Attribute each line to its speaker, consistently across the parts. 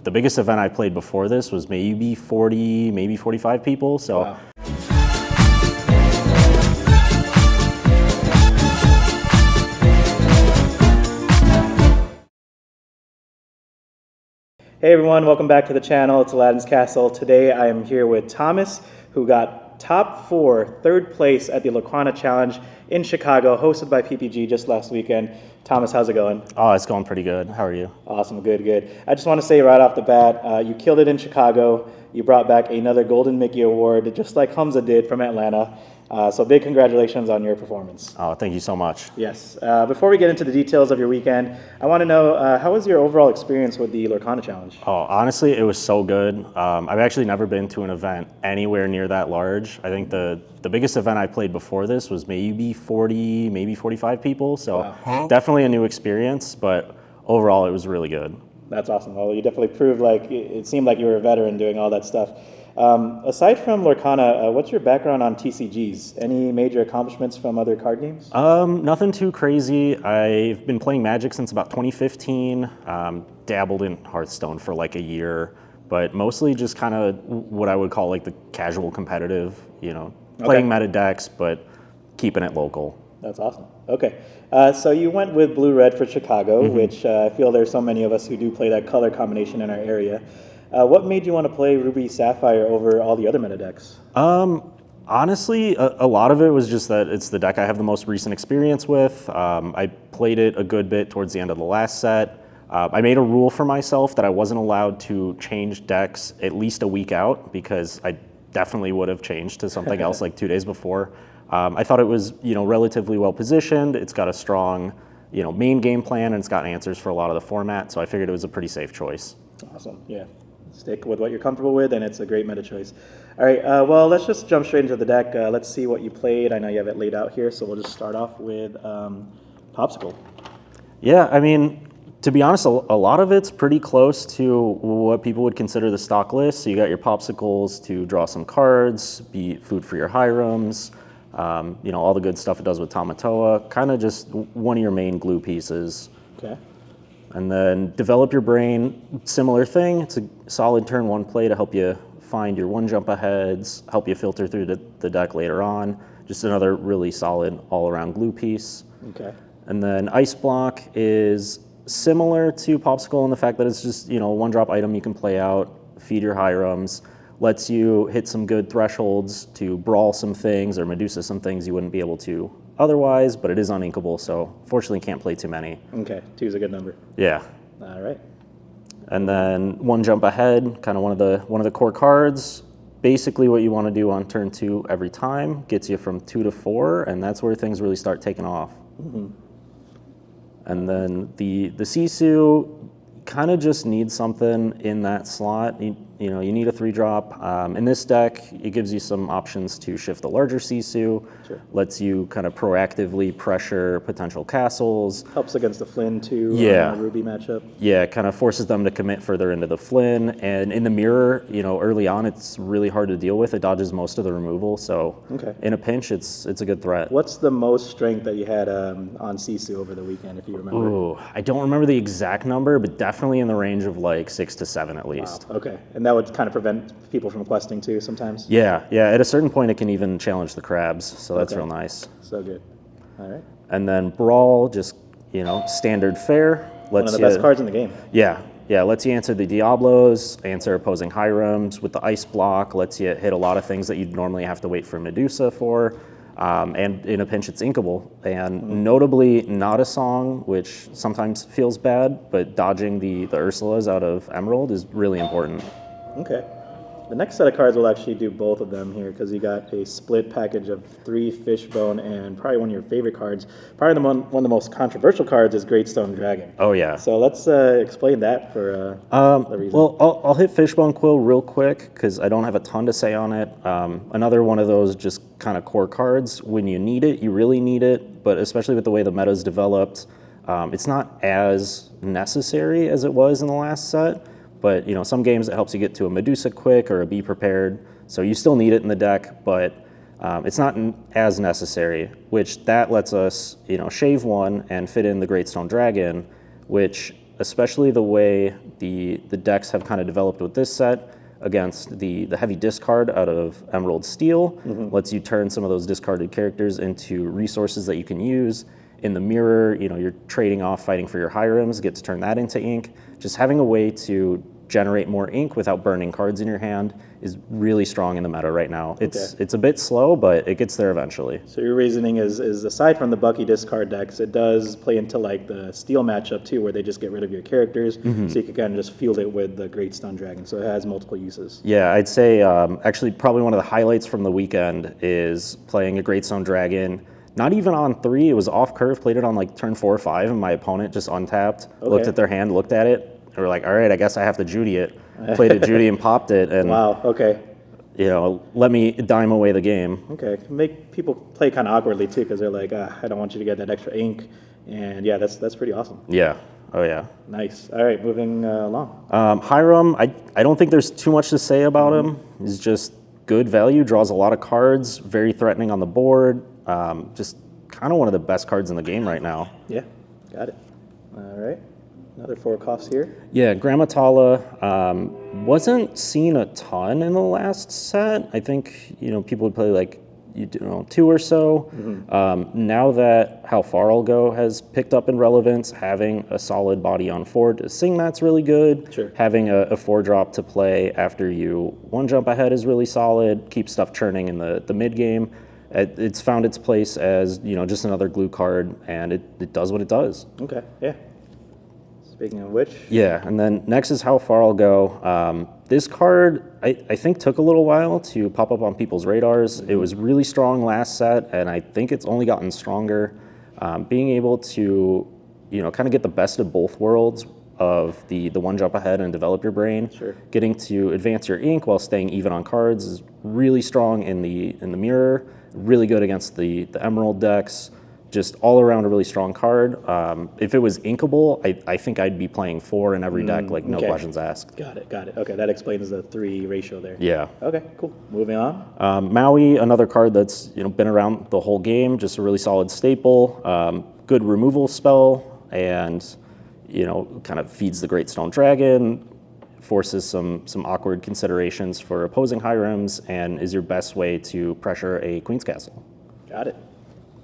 Speaker 1: the biggest event I played before this was maybe 40, maybe 45 people. So.
Speaker 2: Wow. Hey everyone, welcome back to the channel. It's Aladdin's Castle. Today I am here with Tomasz, who got top 4, third place at the Lorcana Challenge in Chicago, hosted by PPG just last weekend. Tomasz, how's it going?
Speaker 1: Oh, it's going pretty good. How are you?
Speaker 2: Awesome, good, good. I just want to say right off the bat, you killed it in Chicago. You brought back another Golden Mickey Award, just like Hamza did from Atlanta. So big congratulations on your performance.
Speaker 1: Oh, thank you so much.
Speaker 2: Yes. Before we get into the details of your weekend, I want to know, how was your overall experience with the Lorcana Challenge?
Speaker 1: Oh, honestly, it was so good. I've actually never been to an event anywhere near that large. I think the biggest event I played before this was maybe 40, maybe 45 people. So definitely a new experience, but overall it was really good.
Speaker 2: That's awesome. Well, you definitely proved it seemed like you were a veteran doing all that stuff. Aside from Lorcana, what's your background on TCGs? Any major accomplishments from other card games?
Speaker 1: Nothing too crazy. I've been playing Magic since about 2015. Dabbled in Hearthstone for like a year, but mostly just kind of what I would call like the casual competitive, playing meta decks, but keeping it local.
Speaker 2: That's awesome. Okay. So you went with blue-red for Chicago, which I feel there's so many of us who do play that color combination in our area. What made you want to play Ruby Sapphire over all the other meta decks?
Speaker 1: Honestly, a lot of it was just that it's the deck I have the most recent experience with. I played it a good bit towards the end of the last set. I made a rule for myself that I wasn't allowed to change decks at least a week out, because I definitely would have changed to something else like 2 days before. I thought it was, relatively well positioned. It's got a strong, main game plan, and it's got answers for a lot of the format. So I figured it was a pretty safe choice.
Speaker 2: Awesome. Yeah. Stick with what you're comfortable with, and it's a great meta choice. All right. Well, let's just jump straight into the deck. Let's see what you played. I know you have it laid out here, so we'll just start off with Popsicle.
Speaker 1: Yeah. I mean, to be honest, a lot of it's pretty close to what people would consider the stock list. So you got your Popsicles to draw some cards, be food for your Hirams, all the good stuff it does with Tamatoa, kind of just one of your main glue pieces.
Speaker 2: Okay.
Speaker 1: And then Develop Your Brain, similar thing. It's a solid turn 1 play to help you find your 1 jump aheads, help you filter through the deck later on. Just another really solid all-around glue piece.
Speaker 2: Okay.
Speaker 1: And then Ice Block is similar to Popsicle in the fact that it's just, a 1-drop item you can play out, feed your Hirams, lets you hit some good thresholds to brawl some things or Medusa some things you wouldn't be able to otherwise, but it is uninkable, so fortunately can't play too many.
Speaker 2: Okay, 2 is a good number.
Speaker 1: Yeah.
Speaker 2: All right.
Speaker 1: And then 1 jump ahead, kind of one of the core cards. Basically what you want to do on turn 2 every time gets you from 2 to 4, and that's where things really start taking off. And then the Sisu kind of just needs something in that slot. You need a 3-drop. In this deck, it gives you some options to shift the larger Sisu, lets you kind of proactively pressure potential castles.
Speaker 2: Helps against the Flynn too,
Speaker 1: yeah.
Speaker 2: Ruby matchup.
Speaker 1: Yeah, it kind of forces them to commit further into the Flynn. And in the mirror, early on, it's really hard to deal with. It dodges most of the removal, so in a pinch, it's a good threat.
Speaker 2: What's the most strength that you had on Sisu over the weekend, if you remember?
Speaker 1: Ooh, I don't remember the exact number, but definitely in the range of like 6 to 7 at least.
Speaker 2: Wow. Okay, and that would kind of prevent people from questing too sometimes?
Speaker 1: Yeah, at a certain point it can even challenge the crabs, so that's real nice.
Speaker 2: So good. All right.
Speaker 1: And then Brawl, just, standard fare.
Speaker 2: One of the best cards in the game.
Speaker 1: Yeah, lets you answer the Diablos, answer opposing Hirams. With the Ice Block, lets you hit a lot of things that you'd normally have to wait for Medusa for. And in a pinch, it's inkable. And notably, not a song, which sometimes feels bad, but dodging the Ursulas out of Emerald is really important.
Speaker 2: Okay. The next set of cards will actually do both of them here, because you got a split package of 3 Fishbone, and probably one of your favorite cards. Probably one of the most controversial cards is Great Stone Dragon.
Speaker 1: Oh, yeah.
Speaker 2: So let's explain that for the reason.
Speaker 1: Well, I'll hit Fishbone Quill real quick, because I don't have a ton to say on it. Another one of those just kind of core cards. When you need it, you really need it, but especially with the way the meta's developed, it's not as necessary as it was in the last set. But some games it helps you get to a Medusa quick or a Be Prepared, so you still need it in the deck, but it's not as necessary, which that lets us shave 1 and fit in the Great Stone Dragon, which especially the way the decks have kind of developed with this set against the heavy discard out of Emerald Steel, lets you turn some of those discarded characters into resources that you can use. In the mirror, you're trading off fighting for your Hyrims, get to turn that into ink. Just having a way to generate more ink without burning cards in your hand is really strong in the meta right now. It's a bit slow, but it gets there eventually.
Speaker 2: So your reasoning is aside from the Bucky discard decks, it does play into like the Steel matchup too, where they just get rid of your characters, so you can kind of just field it with the Great Stone Dragon. So it has multiple uses.
Speaker 1: Yeah, I'd say actually probably one of the highlights from the weekend is playing a Great Stone Dragon. Not even on 3, it was off curve, played it on like turn 4 or 5, and my opponent just untapped, looked at their hand, looked at it, and we're like, all right, I guess I have to Judy it. Played it Judy and popped it, and
Speaker 2: wow, okay.
Speaker 1: Let me dime away the game.
Speaker 2: Okay, make people play kind of awkwardly too, because they're like, I don't want you to get that extra ink, and yeah, that's pretty awesome.
Speaker 1: Yeah, oh yeah.
Speaker 2: Nice. All right, moving along.
Speaker 1: Hiram, I don't think there's too much to say about him. He's just good value, draws a lot of cards, very threatening on the board. Just kind of one of the best cards in the game right now.
Speaker 2: Yeah, got it. All right, another 4 costs here.
Speaker 1: Yeah, Gramatala wasn't seen a ton in the last set. I think people would play like 2 or so. Now that How Far I'll Go has picked up in relevance, having a solid body on 4 to sing that's really good.
Speaker 2: Sure.
Speaker 1: Having a 4-drop to play after you 1 jump ahead is really solid. Keep stuff churning in the mid game. It's found its place as just another glue card, and it does what it does.
Speaker 2: Okay, yeah. Speaking of which.
Speaker 1: Yeah, and then next is How Far I'll Go. This card, I think, took a little while to pop up on people's radars. It was really strong last set, and I think it's only gotten stronger. Being able to, kind of get the best of both worlds of the 1 jump ahead and develop your brain.
Speaker 2: Sure.
Speaker 1: Getting to advance your ink while staying even on cards is really strong in the mirror. Really good against the Emerald decks. Just all around a really strong card. If it was inkable, I think I'd be playing 4 in every deck, like no questions asked.
Speaker 2: Got it. Okay, that explains the 3 ratio there.
Speaker 1: Yeah.
Speaker 2: Okay, cool. Moving on.
Speaker 1: Maui, another card that's been around the whole game, just a really solid staple. Good removal spell, and kind of feeds the Great Stone Dragon. Forces some awkward considerations for opposing Hyrims, and is your best way to pressure a Queen's Castle.
Speaker 2: Got it.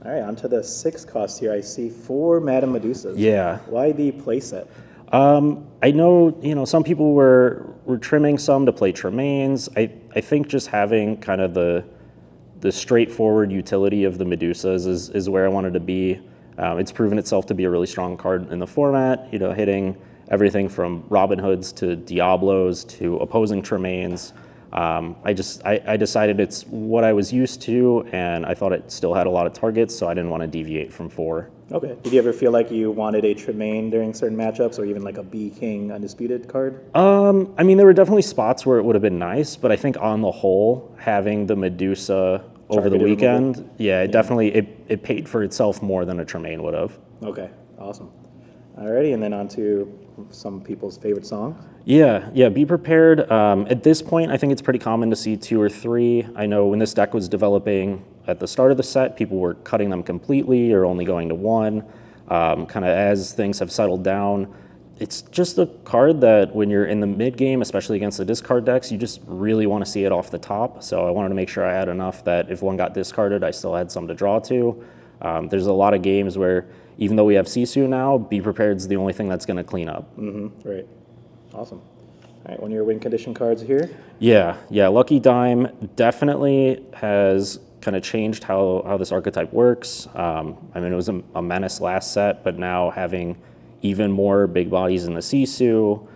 Speaker 2: All right, on to the 6 cost here. I see 4 Madame Medusas.
Speaker 1: Yeah.
Speaker 2: Why the playset?
Speaker 1: I know, some people were trimming some to play Tremaines. I think just having kind of the straightforward utility of the Medusas is where I wanted to be. It's proven itself to be a really strong card in the format, hitting everything from Robin Hoods to Diablos to opposing Tremaines. I decided it's what I was used to, and I thought it still had a lot of targets, so I didn't want to deviate from 4.
Speaker 2: Okay. Did you ever feel like you wanted a Tremaine during certain matchups, or even like a B King Undisputed card?
Speaker 1: I mean, there were definitely spots where it would have been nice, but I think on the whole, having the Medusa over the weekend, definitely it paid for itself more than a Tremaine would have.
Speaker 2: Okay, awesome. Alrighty, and then on to some people's favorite songs.
Speaker 1: Yeah, be prepared. At this point, I think it's pretty common to see 2 or 3. I know when this deck was developing at the start of the set, people were cutting them completely or only going to 1. Kind of as things have settled down, it's just a card that when you're in the mid game, especially against the discard decks, you just really want to see it off the top. So I wanted to make sure I had enough that if 1 got discarded, I still had some to draw to. There's a lot of games where even though we have Sisu now, Be Prepared is the only thing that's going to clean up.
Speaker 2: Right. Awesome. All right, one of your win condition cards here.
Speaker 1: Yeah. Lucky Dime definitely has kind of changed how this archetype works. I mean, it was a menace last set, but now having even more big bodies in the Sisu,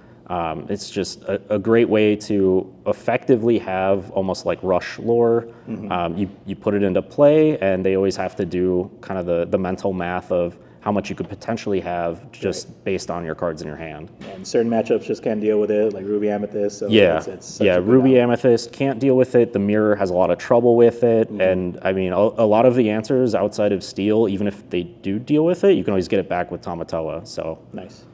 Speaker 1: it's just a great way to effectively have almost like rush lore. You put it into play, and they always have to do kind of the mental math of how much you could potentially have just based on your cards in your hand.
Speaker 2: And certain matchups just can't deal with it, like Ruby Amethyst. So it's
Speaker 1: Ruby Amethyst can't deal with it. The mirror has a lot of trouble with it. And I mean, a lot of the answers outside of Steel, even if they do deal with it, you can always get it back with Tamatoa. So
Speaker 2: nice.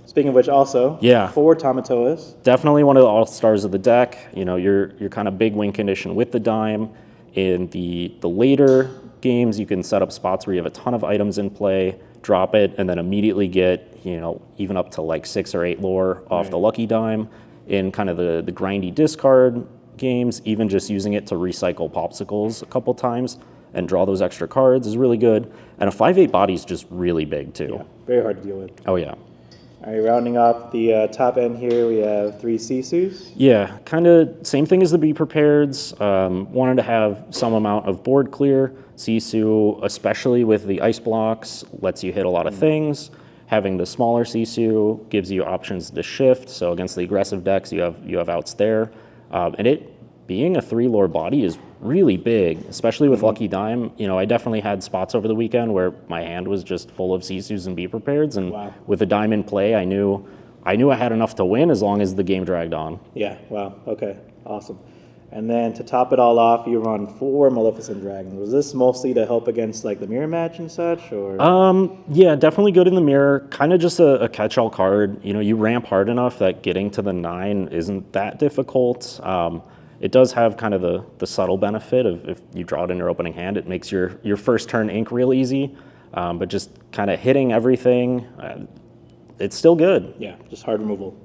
Speaker 2: Speaking of which, also, 4 Tamatoas.
Speaker 1: Definitely one of the all-stars of the deck. You're kind of big win condition with the dime. In the later games, you can set up spots where you have a ton of items in play. drop it, and then immediately get, even up to like 6 or 8 lore off the lucky dime in kind of the grindy discard games. Even just using it to recycle popsicles a couple times and draw those extra cards is really good. And a 5/8 body is just really big too.
Speaker 2: Yeah, very hard to deal with.
Speaker 1: Oh yeah.
Speaker 2: All right, rounding off the top end here, we have 3 Sisus.
Speaker 1: Yeah, kind of same thing as the Be Prepareds. Wanted to have some amount of board clear. Sisu, especially with the ice blocks, lets you hit a lot of things. Having the smaller Sisu gives you options to shift. So against the aggressive decks, you have outs there. And it being a 3 lore body is really big, especially with Lucky Dime. I definitely had spots over the weekend where my hand was just full of Sisus and Be Prepareds, and with a dime in play, I knew I had enough to win as long as the game dragged on.
Speaker 2: Yeah, wow, okay, awesome. And then to top it all off, you run 4 Maleficent Dragons. Was this mostly to help against like the mirror match and such, or?
Speaker 1: Yeah, definitely good in the mirror. Kind of just a catch-all card. You ramp hard enough that getting to the 9 isn't that difficult. It does have kind of the subtle benefit of if you draw it in your opening hand, it makes your first turn ink real easy. But just kind of hitting everything, it's still good.
Speaker 2: Yeah, just hard removal.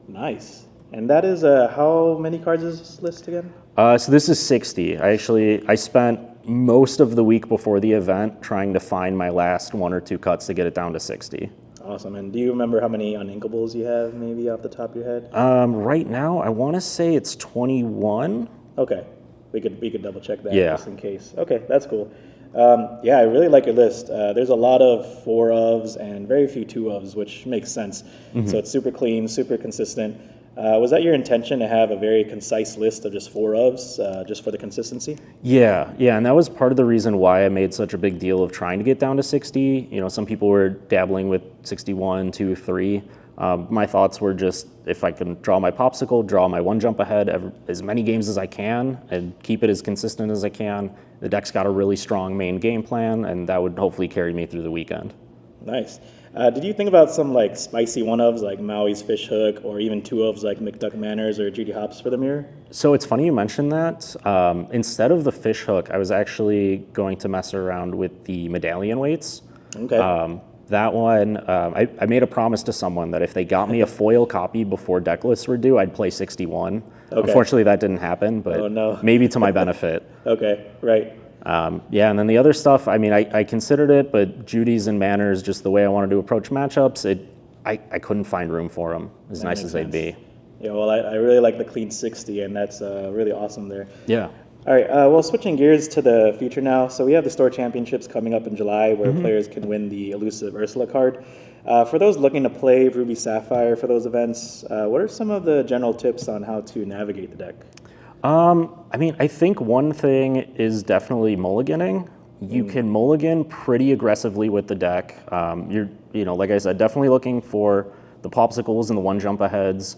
Speaker 2: Nice. And that is, how many cards is this list again?
Speaker 1: So this is 60. I spent most of the week before the event trying to find my last 1 or 2 cuts to get it down to 60.
Speaker 2: Awesome. And do you remember how many uninkables you have, maybe off the top of your head?
Speaker 1: Right now, I want to say it's 21.
Speaker 2: Okay. We could double check that
Speaker 1: Yeah.
Speaker 2: just in case. Okay, that's cool. Yeah, I really like your list. There's a lot of 4 ofs and very few 2 ofs, which makes sense. So it's super clean, super consistent. Was that your intention to have a very concise list of just 4 ofs, just for the consistency?
Speaker 1: Yeah, and that was part of the reason why I made such a big deal of trying to get down to 60. Some people were dabbling with 61, 2, 3. My thoughts were just, if I can draw my popsicle, draw my 1 jump ahead as many games as I can, and keep it as consistent as I can. The deck's got a really strong main game plan, and that would hopefully carry me through the weekend.
Speaker 2: Nice. Did you think about some like spicy 1-ofs like Maui's Fish Hook, or even 2-ofs like McDuck Manners or Judy Hopps for the mirror?
Speaker 1: So it's funny you mentioned that. Instead of the Fish Hook, I was actually going to mess around with the Medallion Weights.
Speaker 2: Okay.
Speaker 1: That one, I made a promise to someone that if they got me a foil copy before deck lists were due, I'd play 61.
Speaker 2: Okay.
Speaker 1: Unfortunately, that didn't happen, but maybe to my benefit.
Speaker 2: Okay, right.
Speaker 1: Yeah, and then the other stuff, I considered it, but Judy's and Manners, just the way I wanted to approach matchups, I couldn't find room for them, as nice as they'd be.
Speaker 2: Yeah, well, I really like the clean 60, and that's really awesome there.
Speaker 1: Yeah.
Speaker 2: All right, well, switching gears to the future now. So we have the store championships coming up in July where players can win the elusive Ursula card. For those looking to play Ruby Sapphire for those events, what are some of the general tips on how to navigate the deck?
Speaker 1: I think one thing is definitely mulliganing. You can mulligan pretty aggressively with the deck. Like I said, definitely looking for the popsicles and the 1 jump aheads.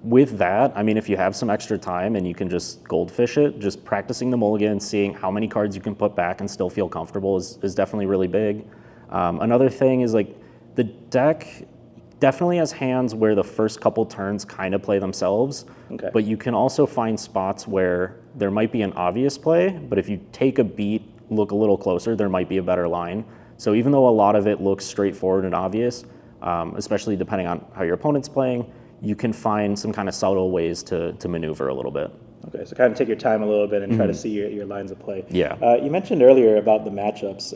Speaker 1: With that, if you have some extra time and you can just goldfish it, just practicing the mulligan, seeing how many cards you can put back and still feel comfortable is definitely really big. Another thing is like the deck definitely has hands where the first couple turns kind of play themselves, but you can also find spots where there might be an obvious play, but if you take a beat, look a little closer, there might be a better line. So even though a lot of it looks straightforward and obvious, especially depending on how your opponent's playing, you can find some kind of subtle ways to maneuver a little bit.
Speaker 2: Okay, so kind of take your time a little bit and try to see your lines of play.
Speaker 1: Yeah.
Speaker 2: You mentioned earlier about the matchups.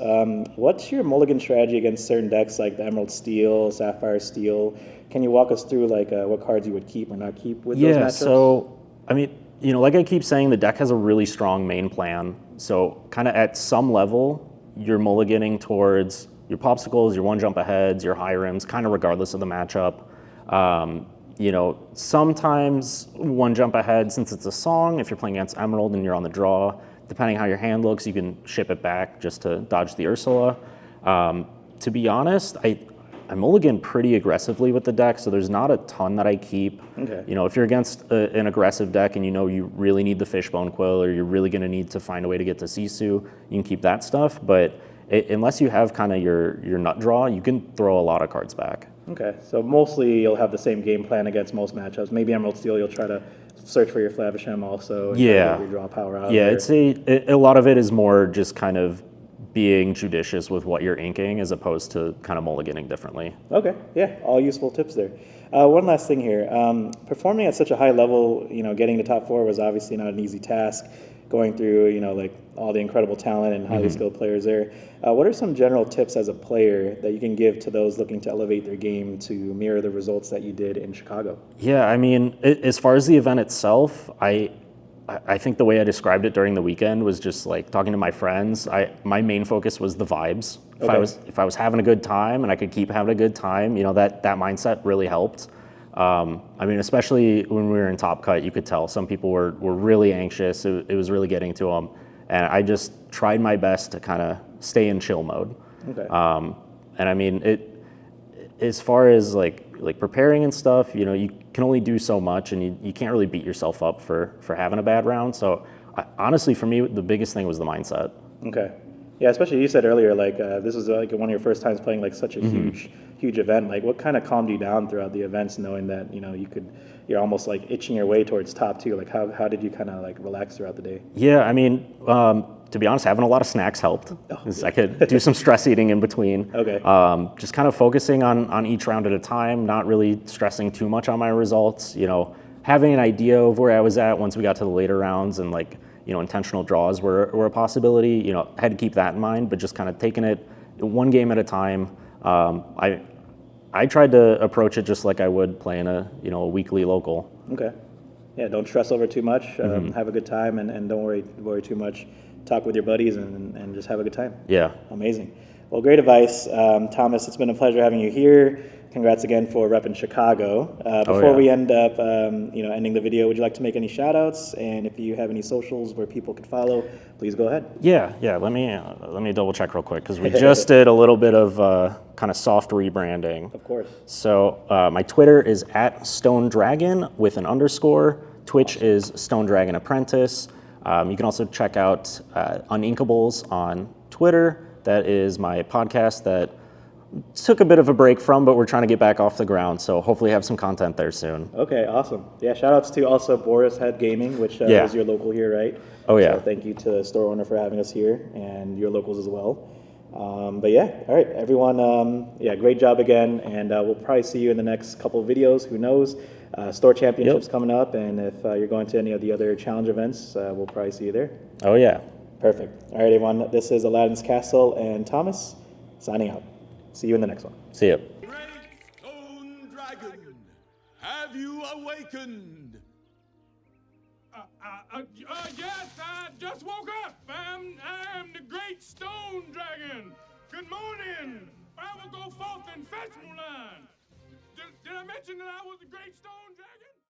Speaker 2: What's your mulligan strategy against certain decks like the Emerald Steel, Sapphire Steel? Can you walk us through like what cards you would keep or not keep with those matchups?
Speaker 1: Yeah, so like I keep saying, the deck has a really strong main plan. So kind of at some level, you're mulliganing towards your popsicles, your 1 jump aheads, your high rims, kind of regardless of the matchup. Sometimes 1 jump ahead, since it's a song, if you're playing against Emerald and you're on the draw, depending how your hand looks, you can ship it back just to dodge the Ursula. To be honest, I mulligan pretty aggressively with the deck, so there's not a ton that I keep.
Speaker 2: Okay.
Speaker 1: If you're against an aggressive deck and you really need the Fishbone Quill, or you're really going to need to find a way to get to Sisu, you can keep that stuff, but unless you have kind of your nut draw, you can throw a lot of cards back.
Speaker 2: Okay, so mostly you'll have the same game plan against most matchups. Maybe Emerald Steel, you'll try to search for your Flavisham also. And try to get your draw power out.
Speaker 1: Yeah, I'd say a lot of it is more just kind of being judicious with what you're inking as opposed to kind of mulliganing differently.
Speaker 2: Okay, yeah, all useful tips there. One last thing here. Performing at such a high level, getting to top 4 was obviously not an easy task. Going through, like all the incredible talent and highly skilled players there. What are some general tips as a player that you can give to those looking to elevate their game to mirror the results that you did in Chicago?
Speaker 1: Yeah, I mean, as far as the event itself, I think the way I described it during the weekend was just like talking to my friends. My main focus was the vibes. If I was having a good time and I could keep having a good time, that mindset really helped. I mean, especially when we were in Top Cut, you could tell some people were really anxious. It was really getting to them, and I just tried my best to kind of stay in chill mode.
Speaker 2: Okay.
Speaker 1: And I mean, as far as like preparing and stuff, you can only do so much, and you can't really beat yourself up for having a bad round. So honestly, for me, the biggest thing was the mindset.
Speaker 2: Okay. Yeah, especially you said earlier, like this was like one of your first times playing like such a huge event. Like, what kind of calmed you down throughout the events, knowing that you're almost like itching your way towards top 2? Like, how did you kind of like relax throughout the day?
Speaker 1: Yeah, I mean, to be honest, having a lot of snacks helped. 'Cause I could do some stress eating in between.
Speaker 2: Okay.
Speaker 1: Just kind of focusing on each round at a time, not really stressing too much on my results. Having an idea of where I was at once we got to the later rounds, and like, intentional draws were a possibility. I had to keep that in mind, but just kind of taking it one game at a time. I tried to approach it just like I would playing a weekly local.
Speaker 2: Okay. Yeah, don't stress over too much. Have a good time, and don't worry too much. Talk with your buddies and just have a good time.
Speaker 1: Yeah.
Speaker 2: Amazing. Well, great advice, Thomas. It's been a pleasure having you here. Congrats again for repping Chicago. Before we end up, ending the video, would you like to make any shout-outs? And if you have any socials where people could follow, please go ahead.
Speaker 1: Yeah. Let me double check real quick, because we just did a little bit of kind of soft rebranding.
Speaker 2: Of course.
Speaker 1: So my Twitter is @StoneDragon with an underscore. Twitch is Stone Dragon Apprentice. You can also check out Uninkables on Twitter. That is my podcast that took a bit of a break from, but we're trying to get back off the ground. So hopefully have some content there soon.
Speaker 2: Okay, awesome. Yeah, shout outs to also Boris Head Gaming, which is your local here, right?
Speaker 1: Oh, yeah.
Speaker 2: So thank you to the store owner for having us here, and your locals as well. But yeah, all right, everyone. Great job again, and we'll probably see you in the next couple of videos. Who knows? Store championships coming up, and if you're going to any of the other challenge events, we'll probably see you there.
Speaker 1: Oh, yeah.
Speaker 2: Perfect. All right, everyone. This is Aladdin's Castle and Thomas signing out. See you in the next one.
Speaker 1: See ya.
Speaker 3: Great Stone Dragon, have you awakened?
Speaker 4: Yes, I just woke up. I am the Great Stone Dragon. Good morning. I will go forth and fetch Mulan. Did I mention that I was the Great Stone Dragon?